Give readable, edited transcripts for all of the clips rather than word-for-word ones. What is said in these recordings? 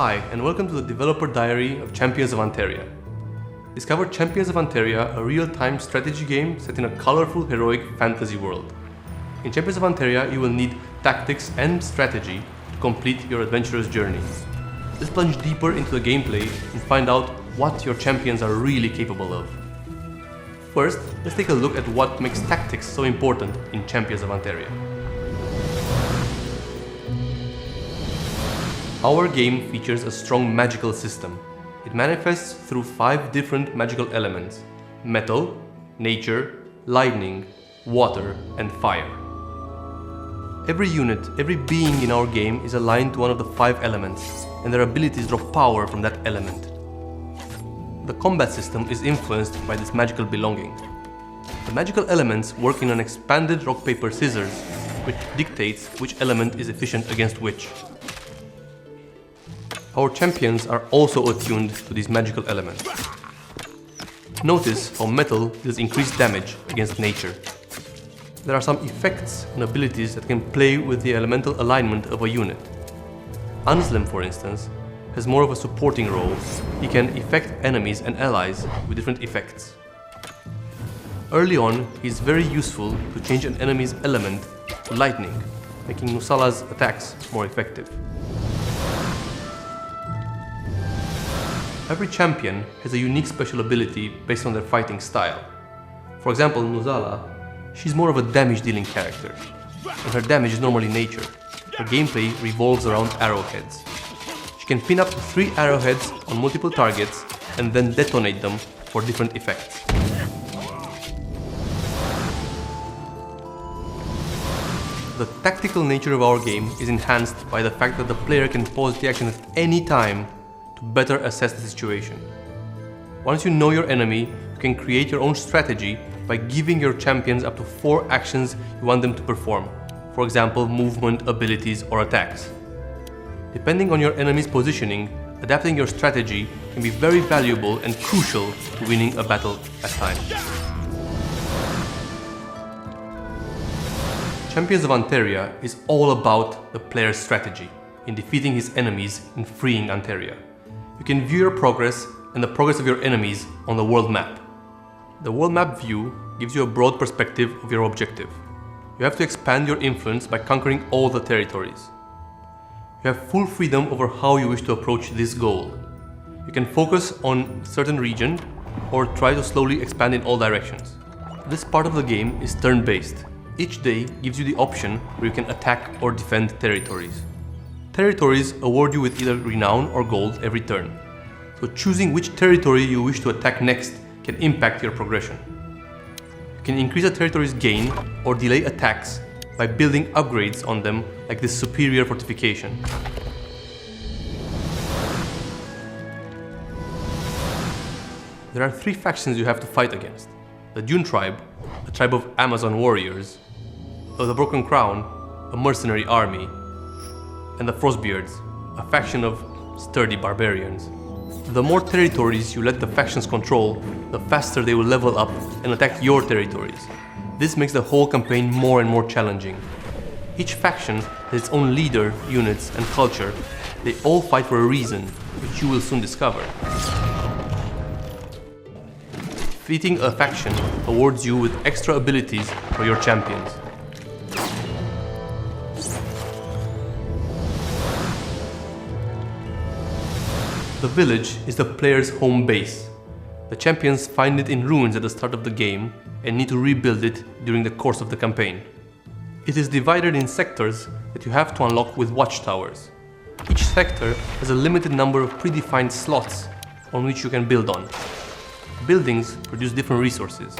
Hi, and welcome to the developer diary of Champions of Anteria. Discover Champions of Anteria, a real-time strategy game set in a colorful, heroic fantasy world. In Champions of Anteria, you will need tactics and strategy to complete your adventurous journey. Let's plunge deeper into the gameplay and find out what your champions are really capable of. First, let's take a look at what makes tactics so important in Champions of Anteria. Our game features a strong magical system. It manifests through 5 different magical elements: metal, nature, lightning, water, and fire. Every unit, every being in our game is aligned to one of the 5 elements, and their abilities draw power from that element. The combat system is influenced by this magical belonging. The magical elements work in an expanded rock, paper, scissors, which dictates which element is efficient against which. Our champions are also attuned to these magical elements. Notice how metal deals increased damage against nature. There are some effects and abilities that can play with the elemental alignment of a unit. Anslem, for instance, has more of a supporting role. He can affect enemies and allies with different effects. Early on, he is very useful to change an enemy's element to lightning, making Nusala's attacks more effective. Every champion has a unique special ability based on their fighting style. For example, Nusala, she's more of a damage-dealing character, and her damage is normally nature. Her gameplay revolves around arrowheads. She can pin up to 3 arrowheads on multiple targets and then detonate them for different effects. The tactical nature of our game is enhanced by the fact that the player can pause the action at any time to better assess the situation. Once you know your enemy, you can create your own strategy by giving your champions up to 4 actions you want them to perform. For example, movement, abilities, or attacks. Depending on your enemy's positioning, adapting your strategy can be very valuable and crucial to winning a battle at times. Champions of Anteria is all about the player's strategy in defeating his enemies and freeing Anteria. You can view your progress and the progress of your enemies on the world map. The world map view gives you a broad perspective of your objective. You have to expand your influence by conquering all the territories. You have full freedom over how you wish to approach this goal. You can focus on a certain region or try to slowly expand in all directions. This part of the game is turn-based. Each day gives you the option where you can attack or defend territories. Territories award you with either renown or gold every turn. So choosing which territory you wish to attack next can impact your progression. You can increase a territory's gain or delay attacks by building upgrades on them, like this superior fortification. There are 3 factions you have to fight against: the Dune tribe, a tribe of Amazon warriors; the Broken Crown, a mercenary army; and the Frostbeards, a faction of sturdy barbarians. The more territories you let the factions control, the faster they will level up and attack your territories. This makes the whole campaign more and more challenging. Each faction has its own leader, units, and culture. They all fight for a reason, which you will soon discover. Defeating a faction awards you with extra abilities for your champions. The village is the player's home base. The champions find it in ruins at the start of the game and need to rebuild it during the course of the campaign. It is divided in sectors that you have to unlock with watchtowers. Each sector has a limited number of predefined slots on which you can build on. Buildings produce different resources.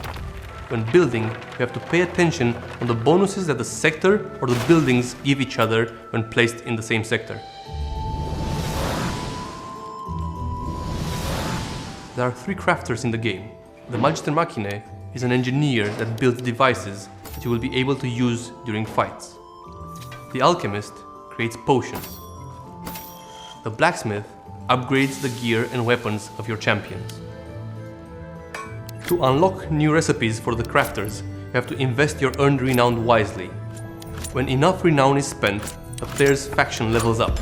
When building, you have to pay attention on the bonuses that the sector or the buildings give each other when placed in the same sector. There are 3 crafters in the game. The Magister Mihnea is an engineer that builds devices that you will be able to use during fights. The Alchemist creates potions. The Blacksmith upgrades the gear and weapons of your champions. To unlock new recipes for the crafters, you have to invest your earned renown wisely. When enough renown is spent, the player's faction levels up.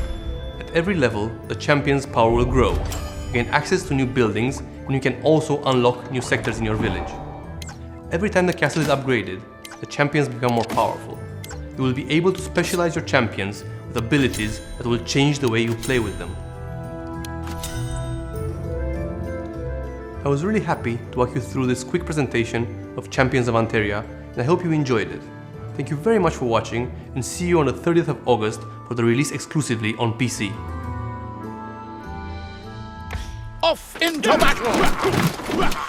At At every level, the champion's power will grow. You gain access to new buildings, and you can also unlock new sectors in your village. Every time the castle is upgraded, the champions become more powerful. You will be able to specialize your champions with abilities that will change the way you play with them. I was really happy to walk you through this quick presentation of Champions of Anteria, and I hope you enjoyed it. Thank you very much for watching, and see you on the 30th of August for the release exclusively on PC. Off into battle!